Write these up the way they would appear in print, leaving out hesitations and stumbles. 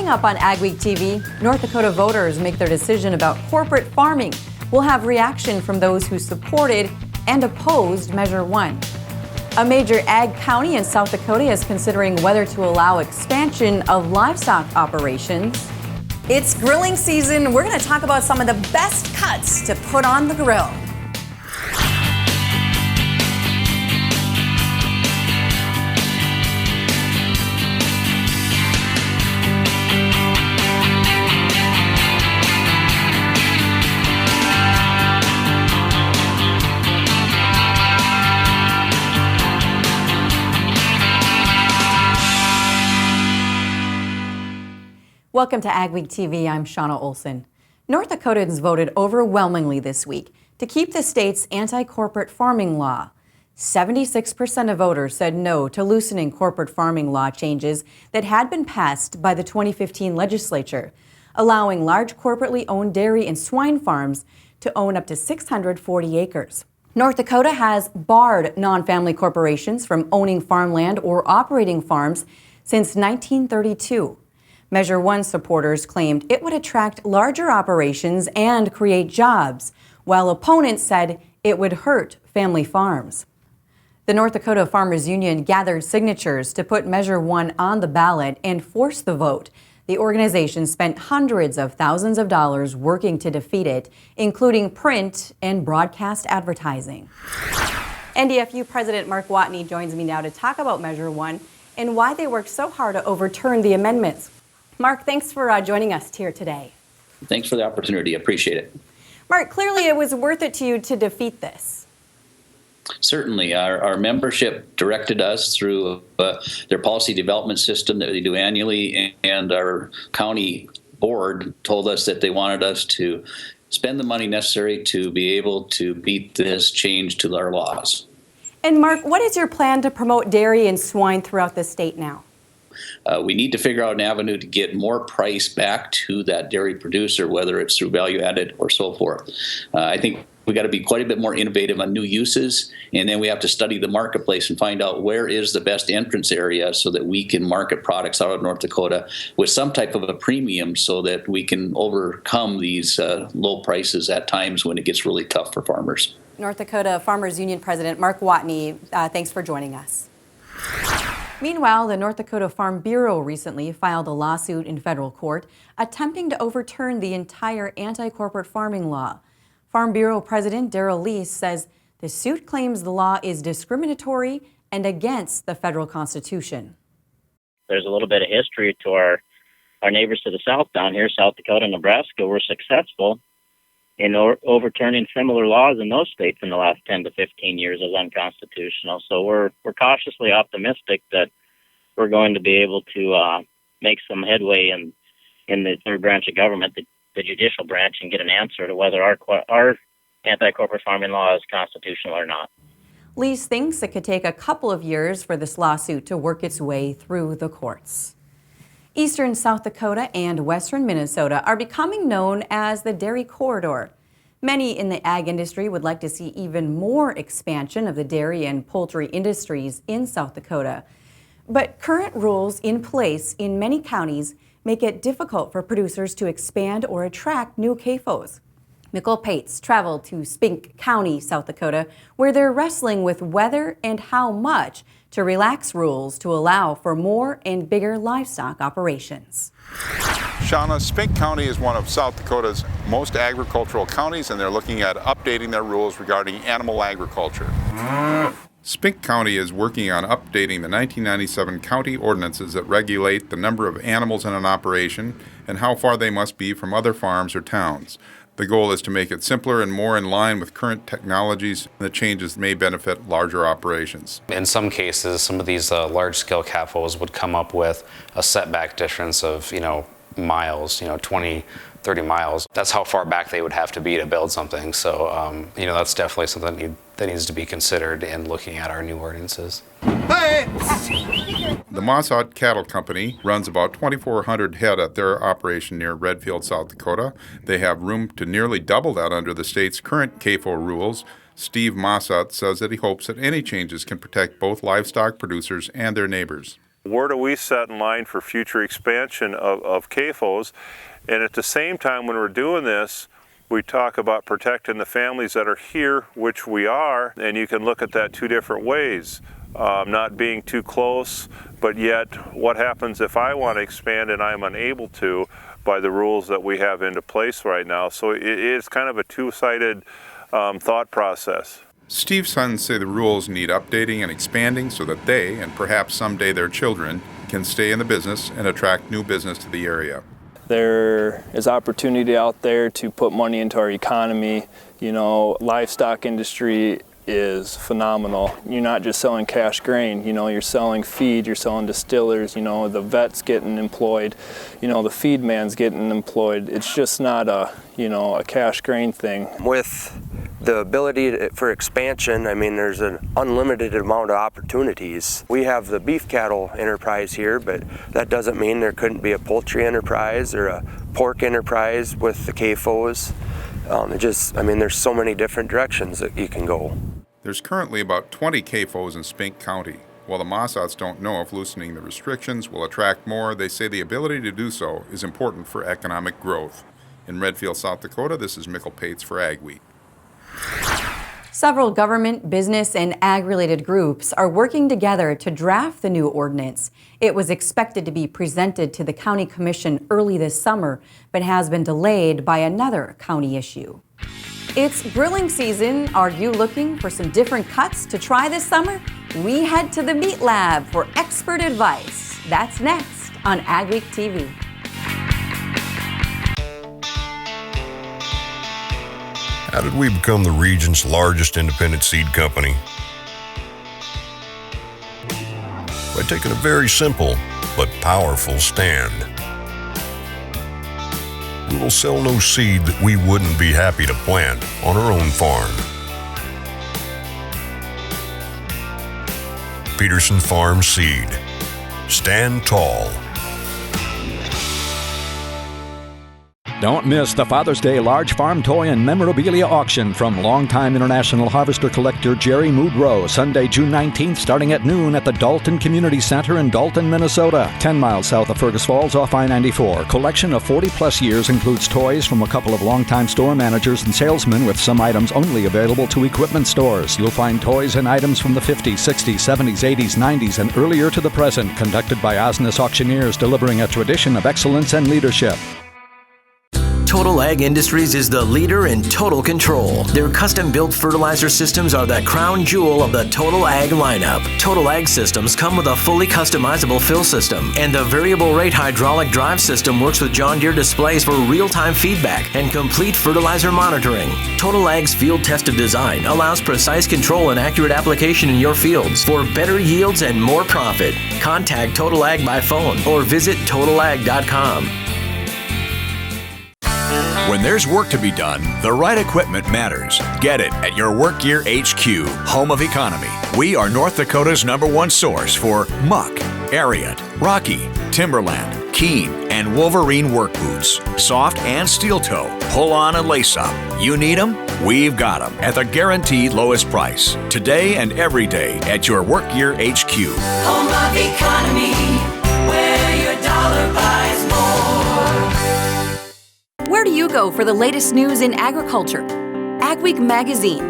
Coming up on AgweekTV, North Dakota voters make their decision about corporate farming. We'll have reaction from those who supported and opposed Measure 1. A major ag county in South Dakota is considering whether to allow expansion of livestock operations. It's grilling season. We're going to talk about some of the best cuts to put on the grill. Welcome to AgweekTV. I'm Shawna Olson. North Dakotans voted overwhelmingly this week to keep the state's anti-corporate farming law. 76% of voters said no to loosening corporate farming law changes that had been passed by the 2015 legislature, allowing large corporately owned dairy and swine farms to own up to 640 acres. North Dakota has barred non-family corporations from owning farmland or operating farms since 1932. Measure 1 supporters claimed it would attract larger operations and create jobs, while opponents said it would hurt family farms. The North Dakota Farmers Union gathered signatures to put Measure 1 on the ballot and force the vote. The organization spent hundreds of thousands of dollars working to defeat it, including print and broadcast advertising. NDFU President Mark Watney joins me now to talk about Measure 1 and why they worked so hard to overturn the amendments. Mark, thanks for joining us here today. Thanks for the opportunity. Appreciate it. Mark, clearly it was worth it to you to defeat this. Certainly. Our membership directed us through their policy development system that they do annually, and our county board told us that they wanted us to spend the money necessary to be able to beat this change to our laws. And Mark, what is your plan to promote dairy and swine throughout the state now? We need to figure out an avenue to get more price back to that dairy producer, whether it's through value added or so forth. I think we got to be quite a bit more innovative on new uses, and then we have to study the marketplace and find out where is the best entrance area so that we can market products out of North Dakota with some type of a premium so that we can overcome these low prices at times when it gets really tough for farmers. North Dakota Farmers Union President Mark Watney, thanks for joining us. Meanwhile, the North Dakota Farm Bureau recently filed a lawsuit in federal court attempting to overturn the entire anti-corporate farming law. Farm Bureau President Darrell Lease says the suit claims the law is discriminatory and against the federal Constitution. There's a little bit of history to our neighbors to the south down here, South Dakota and Nebraska, were successful in overturning similar laws in those states in the last 10 to 15 years as unconstitutional. So we're cautiously optimistic that we're going to be able to make some headway in the third branch of government, the judicial branch, and get an answer to whether our anti-corporate farming law is constitutional or not. Lease thinks it could take a couple of years for this lawsuit to work its way through the courts. Eastern South Dakota and western Minnesota are becoming known as the dairy corridor. Many in the ag industry would like to see even more expansion of the dairy and poultry industries in South Dakota. But current rules in place in many counties make it difficult for producers to expand or attract new CAFOs. Nicole Pates traveled to Spink County, South Dakota, where they're wrestling with whether and how much to relax rules to allow for more and bigger livestock operations. Shawna, Spink County is one of South Dakota's most agricultural counties, and they're looking at updating their rules regarding animal agriculture. Spink County is working on updating the 1997 county ordinances that regulate the number of animals in an operation and how far they must be from other farms or towns. The goal is to make it simpler and more in line with current technologies. The changes may benefit larger operations. In some cases, some of these large-scale CAFOs would come up with a setback difference of, miles, 20, 30 miles. That's how far back they would have to be to build something. So, that's definitely something that needs to be considered in looking at our new ordinances. Hey! The Mossad Cattle Company runs about 2,400 head at their operation near Redfield, South Dakota. They have room to nearly double that under the state's current CAFO rules. Steve Mossad says that he hopes that any changes can protect both livestock producers and their neighbors. Where do we set in line for future expansion of CAFOs? And at the same time, when we're doing this, we talk about protecting the families that are here, which we are, and you can look at that two different ways. Not being too close, but yet what happens if I want to expand and I'm unable to by the rules that we have into place right now? So it is kind of a two-sided thought process. Steve's sons say the rules need updating and expanding so that they, and perhaps someday their children, can stay in the business and attract new business to the area. There is opportunity out there to put money into our economy. You know, livestock industry is phenomenal. You're not just selling cash grain, you know, you're selling feed, you're selling distillers, you know, the vet's getting employed, you know, the feed man's getting employed. It's just not a, you know, a cash grain thing. With the ability for expansion, I mean, there's an unlimited amount of opportunities. We have the beef cattle enterprise here, but that doesn't mean there couldn't be a poultry enterprise or a pork enterprise with the CAFOs. There's so many different directions that you can go. There's currently about 20 CAFOs in Spink County. While the Mossats don't know if loosening the restrictions will attract more, they say the ability to do so is important for economic growth. In Redfield, South Dakota, this is Mikkel Pates for Agweek. Several government, business, and ag-related groups are working together to draft the new ordinance. It was expected to be presented to the county commission early this summer, but has been delayed by another county issue. It's grilling season. Are you looking for some different cuts to try this summer? We head to the Meat Lab for expert advice. That's next on AgweekTV. How did we become the region's largest independent seed company? By taking a very simple but powerful stand. We will sell no seed that we wouldn't be happy to plant on our own farm. Peterson Farm Seed. Stand tall. Don't miss the Father's Day large farm toy and memorabilia auction from longtime international harvester collector Jerry Moodrow, Sunday, June 19th, starting at noon at the Dalton Community Center in Dalton, Minnesota, 10 miles south of Fergus Falls off I-94. Collection of 40-plus years includes toys from a couple of longtime store managers and salesmen, with some items only available to equipment stores. You'll find toys and items from the 50s, 60s, 70s, 80s, 90s, and earlier to the present, conducted by Osnes Auctioneers, delivering a tradition of excellence and leadership. Total Ag Industries is the leader in total control. Their custom-built fertilizer systems are the crown jewel of the Total Ag lineup. Total Ag systems come with a fully customizable fill system, and the variable rate hydraulic drive system works with John Deere displays for real-time feedback and complete fertilizer monitoring. Total Ag's field-tested design allows precise control and accurate application in your fields for better yields and more profit. Contact Total Ag by phone or visit totalag.com. When there's work to be done, the right equipment matters. Get it at your Work Gear HQ, home of economy. We are North Dakota's #1 source for Muck, Ariat, Rocky, Timberland, Keen, and Wolverine work boots. Soft and steel toe, pull on and lace up. You need them? We've got them at the guaranteed lowest price. Today and every day at your Work Gear HQ. Home of economy, where your dollar buys more. Where do you go for the latest news in agriculture? Agweek magazine.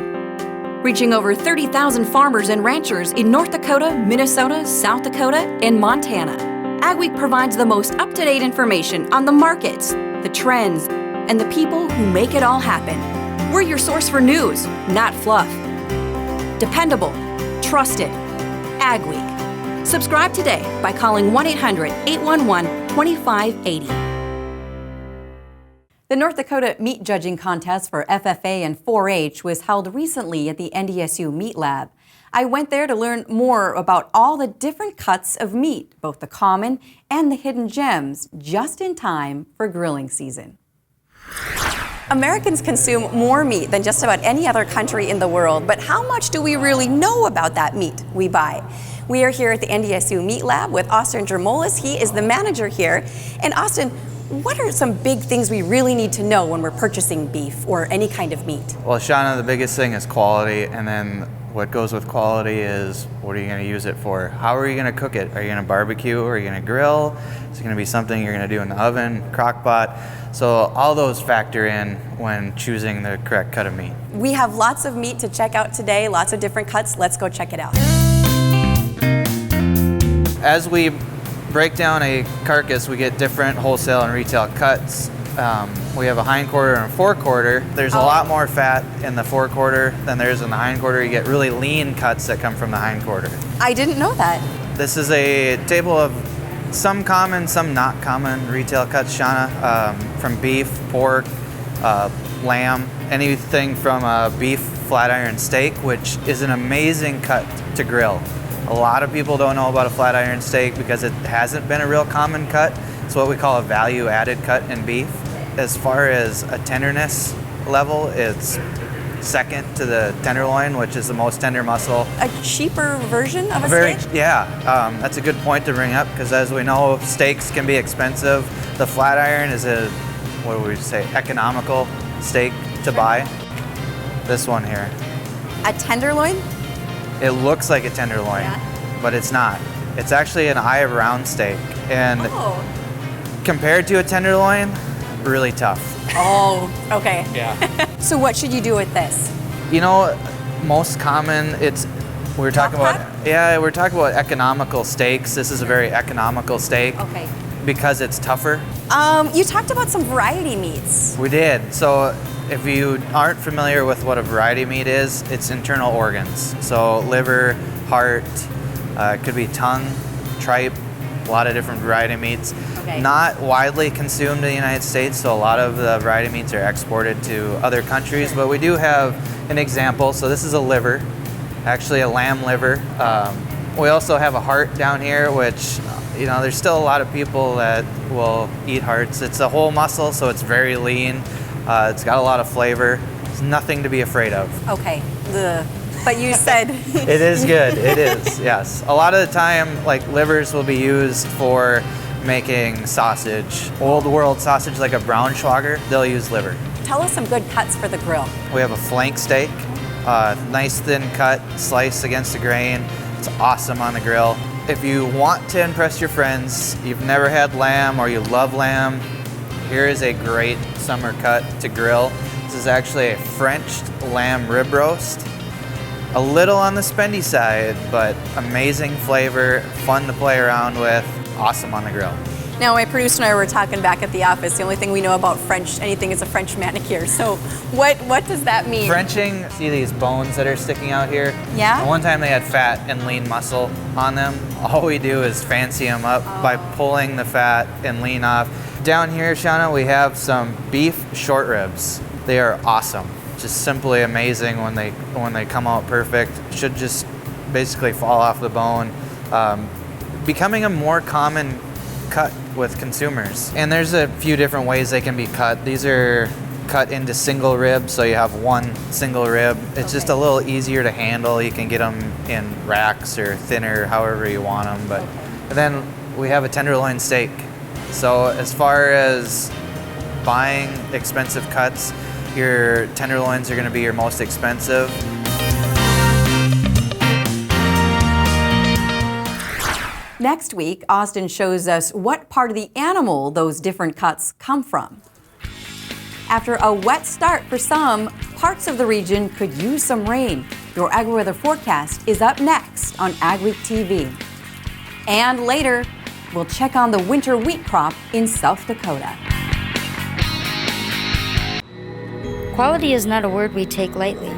Reaching over 30,000 farmers and ranchers in North Dakota, Minnesota, South Dakota, and Montana. Agweek provides the most up-to-date information on the markets, the trends, and the people who make it all happen. We're your source for news, not fluff. Dependable, trusted. Agweek. Subscribe today by calling 1-800-811-2580. The North Dakota Meat Judging Contest for FFA and 4-H was held recently at the NDSU Meat Lab. I went there to learn more about all the different cuts of meat, both the common and the hidden gems, just in time for grilling season. Americans consume more meat than just about any other country in the world, but how much do we really know about that meat we buy? We are here at the NDSU Meat Lab with Austin Jermolis. He is the manager here. And Austin, what are some big things we really need to know when we're purchasing beef or any kind of meat? Well, Shawna, the biggest thing is quality, and then What goes with quality is, what are you going to use it for? How are you going to cook it? Are you going to barbecue? Are you going to grill? Is it going to be something you're going to do in the oven, crock pot? So all those factor in when choosing the correct cut of meat. We have lots of meat to check out today, lots of different cuts. Let's go check it out. As we break down a carcass, we get different wholesale and retail cuts. We have a hind quarter and a forequarter. There's a lot more fat in the forequarter than there is in the hind quarter. You get really lean cuts that come from the hind quarter. I didn't know that. This is a table of some common, some not common retail cuts, Shawna, from beef, pork, lamb, anything from a beef flat iron steak, which is an amazing cut to grill. A lot of people don't know about a flat iron steak because it hasn't been a real common cut. It's what we call a value added cut in beef. As far as a tenderness level, it's second to the tenderloin, which is the most tender muscle. A cheaper version of a steak? Yeah, that's a good point to bring up because as we know, steaks can be expensive. The flat iron is a, what do we say, economical steak to buy. This one here. A tenderloin? It looks like a tenderloin, but it's not. It's actually an eye of round steak. And compared to a tenderloin, really tough. Oh, okay. Yeah. So what should you do with this? You know, most common, we're talking about economical steaks. This is a very economical steak. Okay. Because it's tougher. You talked about some variety meats. We did. So if you aren't familiar with what a variety meat is, it's internal organs. So liver, heart, it could be tongue, tripe, a lot of different variety meats. Okay. Not widely consumed in the United States, so a lot of the variety meats are exported to other countries, but we do have an example. So this is a liver, actually a lamb liver. We also have a heart down here, which, you know, there's still a lot of people that will eat hearts. It's a whole muscle, so it's very lean. It's got a lot of flavor. It's nothing to be afraid of. Okay. But you said... It is good. It is, yes. A lot of the time, like livers will be used for making sausage. Old world sausage, like a Braunschweiger, they'll use liver. Tell us some good cuts for the grill. We have a flank steak, nice thin cut, sliced against the grain. It's awesome on the grill. If you want to impress your friends, you've never had lamb or you love lamb, here is a great summer cut to grill. This is actually a French lamb rib roast. A little on the spendy side, but amazing flavor, fun to play around with, awesome on the grill. Now, my producer and I were talking back at the office. The only thing we know about French, anything is a French manicure. So what does that mean? Frenching, see these bones that are sticking out here? Yeah. One time they had fat and lean muscle on them. All we do is fancy them up by pulling the fat and lean off. Down here, Shawna, we have some beef short ribs. They are awesome. Just simply amazing when they come out perfect. Should just basically fall off the bone. Becoming a more common cut with consumers. And there's a few different ways they can be cut. These are cut into single ribs, so you have one single rib. It's just a little easier to handle. You can get them in racks or thinner, however you want them. But and then we have a tenderloin steak. So as far as buying expensive cuts, your tenderloins are going to be your most expensive. Next week, Austin shows us what part of the animal those different cuts come from. After a wet start for some, parts of the region could use some rain. Your AgriWeather forecast is up next on AgweekTV. And later, we'll check on the winter wheat crop in South Dakota. Quality is not a word we take lightly.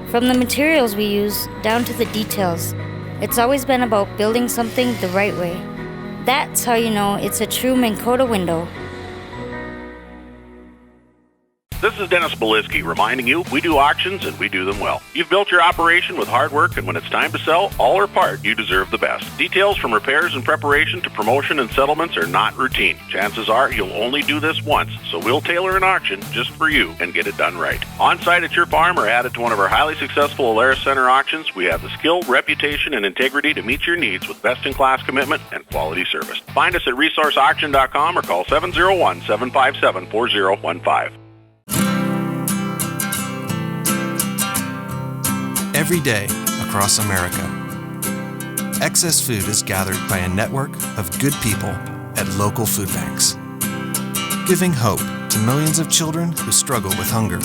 From the materials we use down to the details, it's always been about building something the right way. That's how you know it's a true Minn Kota window. This is Dennis Beliski reminding you we do auctions and we do them well. You've built your operation with hard work, and when it's time to sell, all or part, you deserve the best. Details from repairs and preparation to promotion and settlements are not routine. Chances are you'll only do this once, so we'll tailor an auction just for you and get it done right. On-site at your farm or added to one of our highly successful Alaris Center auctions, we have the skill, reputation, and integrity to meet your needs with best-in-class commitment and quality service. Find us at resourceauction.com or call 701-757-4015. Every day, across America. Excess food is gathered by a network of good people at local food banks, giving hope to millions of children who struggle with hunger.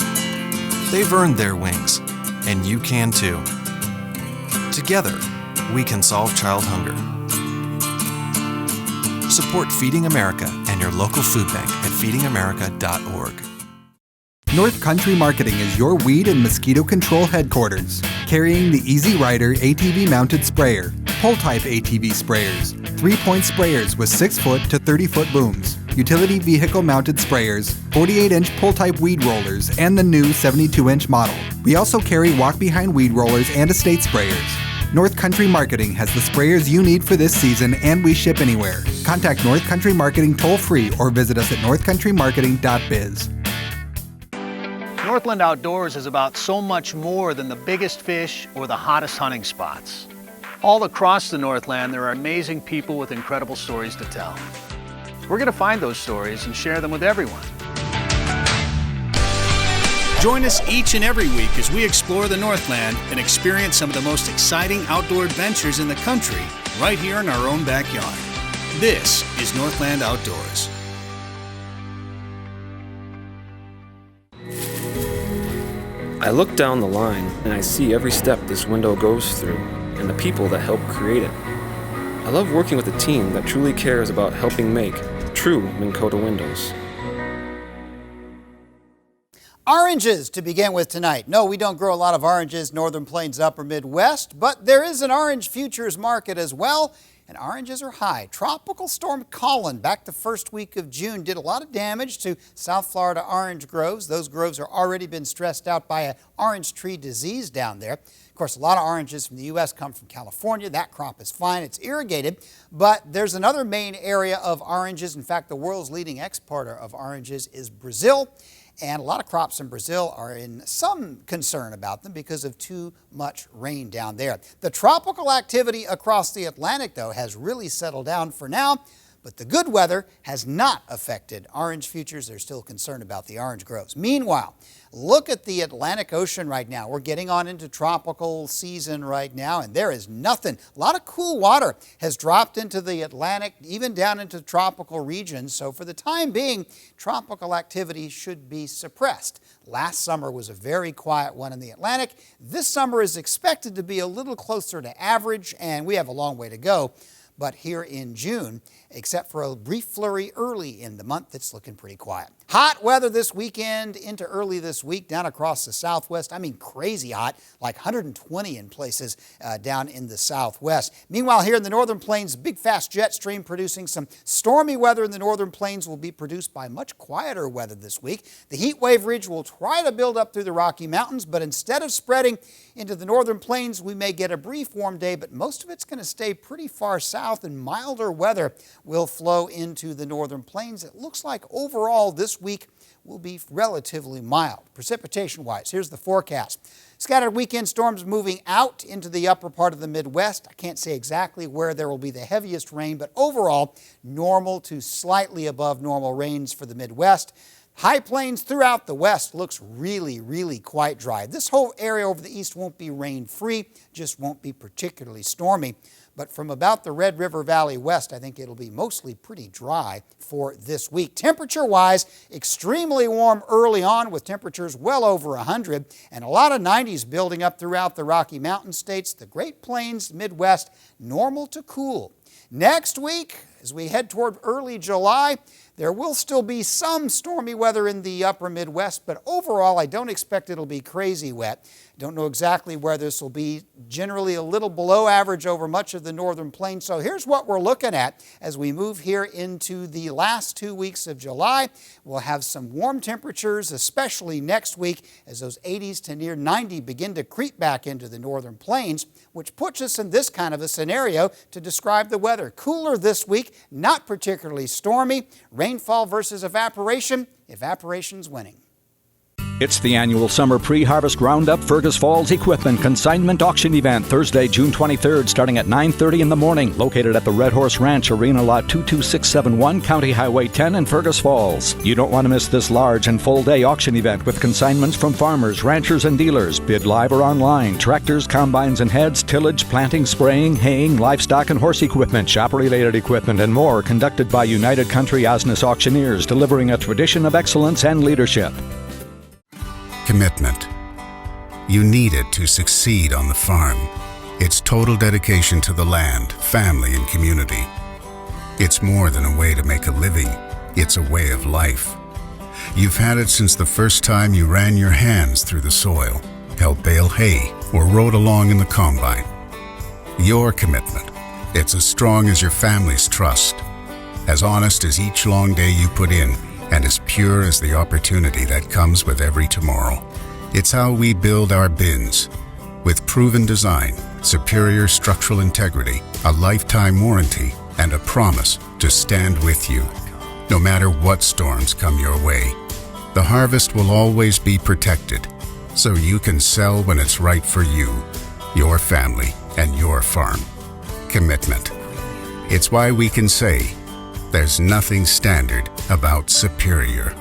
They've earned their wings, and you can too. Together, we can solve child hunger. Support Feeding America and your local food bank at feedingamerica.org. North Country Marketing is your weed and mosquito control headquarters, carrying the Easy Rider ATV mounted sprayer, pull-type ATV sprayers, 3-point sprayers with 6-foot to 30-foot booms, utility vehicle mounted sprayers, 48-inch pull-type weed rollers, and the new 72-inch model. We also carry walk-behind weed rollers and estate sprayers. North Country Marketing has the sprayers you need for this season, and we ship anywhere. Contact North Country Marketing toll-free or visit us at northcountrymarketing.biz. Northland Outdoors is about so much more than the biggest fish or the hottest hunting spots. All across the Northland, there are amazing people with incredible stories to tell. We're going to find those stories and share them with everyone. Join us each and every week as we explore the Northland and experience some of the most exciting outdoor adventures in the country right here in our own backyard. This is Northland Outdoors. I look down the line and I see every step this window goes through and the people that help create it. I love working with a team that truly cares about helping make true Minn Kota windows. Oranges to begin with tonight. No, we don't grow a lot of oranges, Northern Plains, Upper Midwest, but there is an orange futures market as well, and oranges are high. Tropical Storm Colin, back the first week of June, did a lot of damage to South Florida orange groves. Those groves are already been stressed out by an orange tree disease down there. Of course, a lot of oranges from the U.S. come from California. That crop is fine. It's irrigated. But there's another main area of oranges. In fact, the world's leading exporter of oranges is Brazil. And a lot of crops in Brazil are in some concern about them because of too much rain down there. The tropical activity across the Atlantic, though, has really settled down for now. But the good weather has not affected orange futures. They're still concerned about the orange groves. Meanwhile, look at the Atlantic Ocean right now. We're getting on into tropical season right now, and there is nothing. A lot of cool water has dropped into the Atlantic, even down into tropical regions. So for the time being, tropical activity should be suppressed. Last summer was a very quiet one in the Atlantic. This summer is expected to be a little closer to average, and we have a long way to go. But here in June, except for a brief flurry early in the month, it's looking pretty quiet. Hot weather this weekend into early this week down across the southwest. I mean, crazy hot, like 120 in places down in the southwest. Meanwhile, here in the northern plains, big fast jet stream producing some stormy weather in the northern plains will be produced by much quieter weather this week. The heat wave ridge will try to build up through the Rocky Mountains, but instead of spreading into the northern plains, we may get a brief warm day, but most of it's going to stay pretty far south, and milder weather will flow into the northern plains. It looks like overall this week will be relatively mild. Precipitation-wise, here's the forecast. Scattered weekend storms moving out into the upper part of the Midwest. I can't say exactly where there will be the heaviest rain, but overall, normal to slightly above normal rains for the Midwest. High plains throughout the west looks really, really quite dry. This whole area over the east won't be rain-free, just won't be particularly stormy. But from about the Red River Valley west, I think it'll be mostly pretty dry for this week. Temperature-wise, extremely warm early on with temperatures well over 100 and a lot of 90s building up throughout the Rocky Mountain states. The Great Plains, Midwest, normal to cool. Next week, as we head toward early July, there will still be some stormy weather in the upper Midwest, but overall I don't expect it'll be crazy wet. Don't know exactly where this will be. Generally a little below average over much of the northern plains. So here's what we're looking at as we move here into the last 2 weeks of July. We'll have some warm temperatures, especially next week as those 80s to near 90 begin to creep back into the northern plains, which puts us in this kind of a scenario to describe the weather. Cooler this week, not particularly stormy. Rainfall versus evaporation, evaporation's winning. It's the annual Summer Pre-Harvest Roundup Fergus Falls Equipment Consignment Auction Event, Thursday, June 23rd, starting at 9:30 in the morning, located at the Red Horse Ranch, Arena Lot 22671, County Highway 10 in Fergus Falls. You don't want to miss this large and full-day auction event with consignments from farmers, ranchers, and dealers. Bid live or online. Tractors, combines and heads, tillage, planting, spraying, haying, livestock and horse equipment, shop-related equipment, and more, conducted by United Country Asness Auctioneers, delivering a tradition of excellence and leadership. Commitment. You need it to succeed on the farm. It's total dedication to the land, family, and community. It's more than a way to make a living. It's a way of life. You've had it since the first time you ran your hands through the soil, helped bale hay, or rode along in the combine. Your commitment. It's as strong as your family's trust, as honest as each long day you put in, and as pure as the opportunity that comes with every tomorrow. It's how we build our bins, with proven design, superior structural integrity, a lifetime warranty, and a promise to stand with you, no matter what storms come your way. The harvest will always be protected, so you can sell when it's right for you, your family, and your farm. Commitment. It's why we can say, there's nothing standard about superior.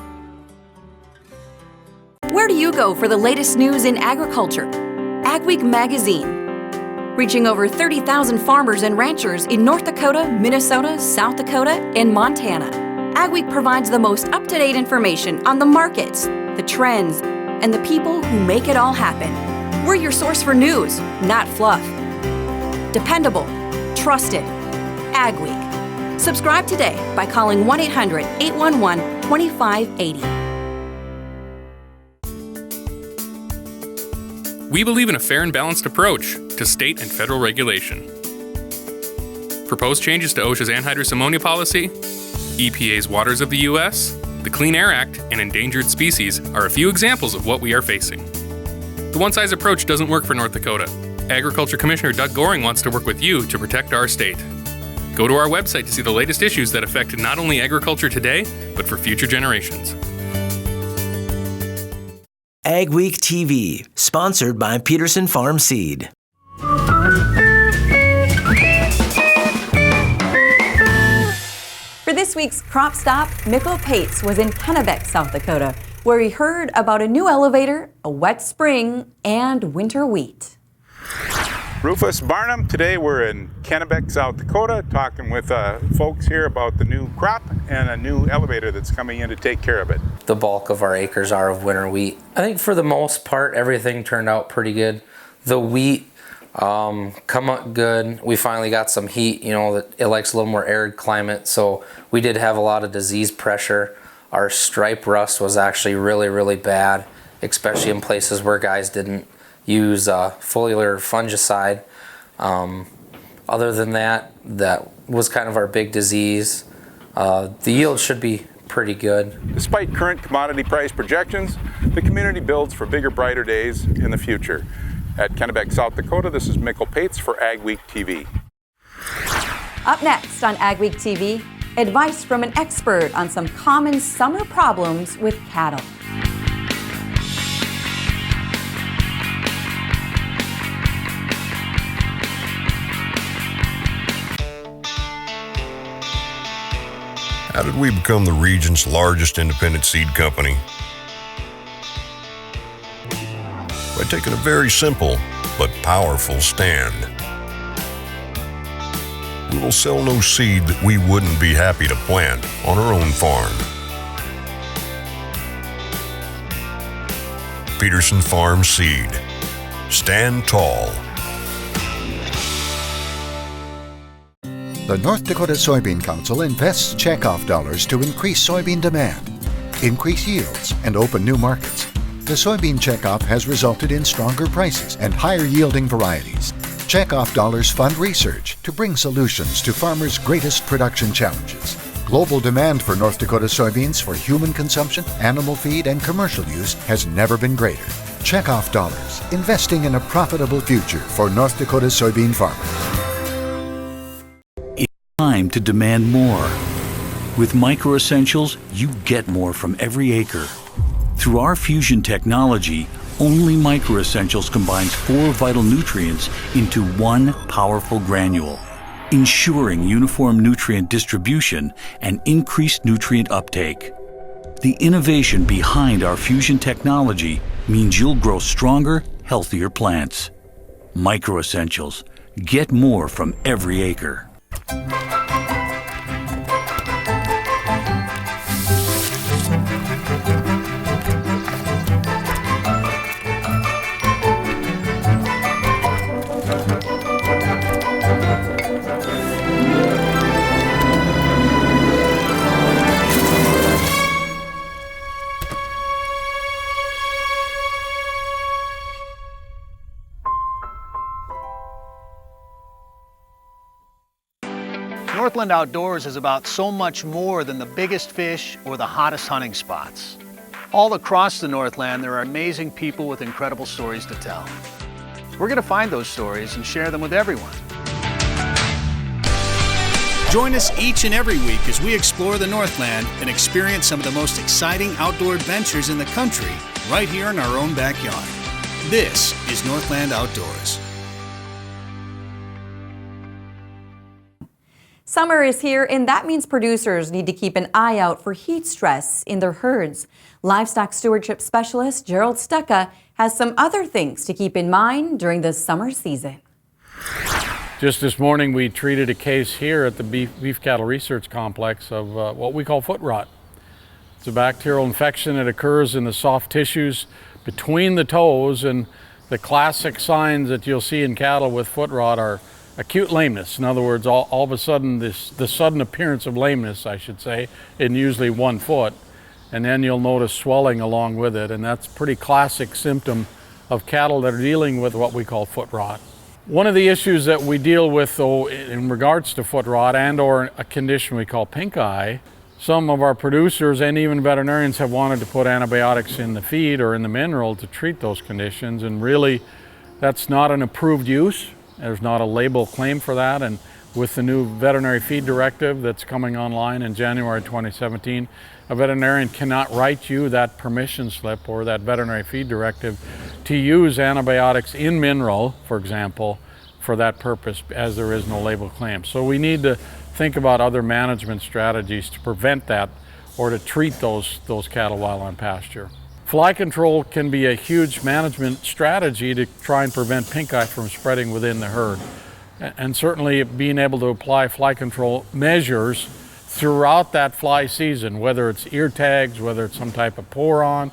Where do you go for the latest news in agriculture? Agweek magazine. Reaching over 30,000 farmers and ranchers in North Dakota, Minnesota, South Dakota, and Montana. Agweek provides the most up-to-date information on the markets, the trends, and the people who make it all happen. We're your source for news, not fluff. Dependable, trusted. Agweek. Subscribe today by calling 1-800-811-2580. We believe in a fair and balanced approach to state and federal regulation. Proposed changes to OSHA's anhydrous ammonia policy, EPA's Waters of the U.S., the Clean Air Act, and endangered species are a few examples of what we are facing. The one-size approach doesn't work for North Dakota. Agriculture Commissioner Doug Goring wants to work with you to protect our state. Go to our website to see the latest issues that affect not only agriculture today, but for future generations. AgweekTV, sponsored by Peterson Farm Seed. For this week's Crop Stop, Mikkel Pates was in Kennebec, South Dakota, where he heard about a new elevator, a wet spring, and winter wheat. Rufus Barnum, today we're in Kennebec, South Dakota, talking with folks here about the new crop and a new elevator that's coming in to take care of it. The bulk of our acres are of winter wheat. I think for the most part, everything turned out pretty good. The wheat come up good. We finally got some heat, it likes a little more arid climate, so we did have a lot of disease pressure. Our stripe rust was actually really, really bad, especially in places where guys didn't use foliar fungicide. Other than that was kind of our big disease. The yield should be pretty good. Despite current commodity price projections, the community builds for bigger, brighter days in the future. At Kennebec, South Dakota, this is Mikkel Pates for AgweekTV. Up next on AgweekTV, advice from an expert on some common summer problems with cattle. How did we become the region's largest independent seed company? By taking a very simple but powerful stand. We will sell no seed that we wouldn't be happy to plant on our own farm. Peterson Farm Seed. Stand tall. The North Dakota Soybean Council invests checkoff dollars to increase soybean demand, increase yields, and open new markets. The soybean checkoff has resulted in stronger prices and higher yielding varieties. Checkoff dollars fund research to bring solutions to farmers' greatest production challenges. Global demand for North Dakota soybeans for human consumption, animal feed, and commercial use has never been greater. Checkoff dollars, investing in a profitable future for North Dakota soybean farmers. Time to demand more. With Micro Essentials, you get more from every acre. Through our fusion technology, only Microessentials combines 4 vital nutrients into one powerful granule, ensuring uniform nutrient distribution and increased nutrient uptake. The innovation behind our fusion technology means you'll grow stronger, healthier plants. Microessentials. Get more from every acre. Northland Outdoors is about so much more than the biggest fish or the hottest hunting spots. All across the Northland, there are amazing people with incredible stories to tell. We're going to find those stories and share them with everyone. Join us each and every week as we explore the Northland and experience some of the most exciting outdoor adventures in the country right here in our own backyard. This is Northland Outdoors. Summer is here, and that means producers need to keep an eye out for heat stress in their herds. Livestock stewardship specialist Gerald Stucca has some other things to keep in mind during the summer season. Just this morning, we treated a case here at the Beef Cattle Research Complex of what we call foot rot. It's a bacterial infection that occurs in the soft tissues between the toes, and the classic signs that you'll see in cattle with foot rot are acute lameness. In other words, all of a sudden, the sudden appearance of lameness, I should say, in usually one foot, and then you'll notice swelling along with it, and that's a pretty classic symptom of cattle that are dealing with what we call foot rot. One of the issues that we deal with, though, in regards to foot rot and or a condition we call pink eye, some of our producers and even veterinarians have wanted to put antibiotics in the feed or in the mineral to treat those conditions, and really that's not an approved use. There's not a label claim for that, and with the new veterinary feed directive that's coming online in January 2017, a veterinarian cannot write you that permission slip or that veterinary feed directive to use antibiotics in mineral, for example, for that purpose, as there is no label claim. So we need to think about other management strategies to prevent that or to treat those cattle while on pasture. Fly control can be a huge management strategy to try and prevent pink eye from spreading within the herd. And certainly being able to apply fly control measures throughout that fly season, whether it's ear tags, whether it's some type of pour-on,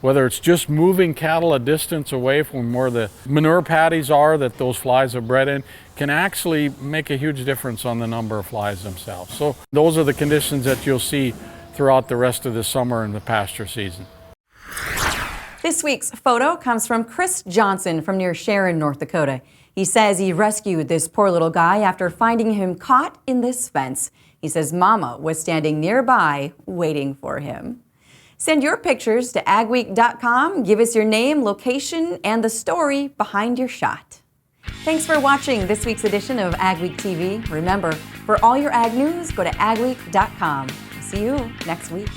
whether it's just moving cattle a distance away from where the manure patties are that those flies are bred in, can actually make a huge difference on the number of flies themselves. So those are the conditions that you'll see throughout the rest of the summer and the pasture season. This week's photo comes from Chris Johnson from near Sharon, North Dakota. He says he rescued this poor little guy after finding him caught in this fence. He says Mama was standing nearby waiting for him. Send your pictures to agweek.com. Give us your name, location, and the story behind your shot. Thanks for watching this week's edition of Agweek TV. Remember, for all your ag news, go to agweek.com. See you next week.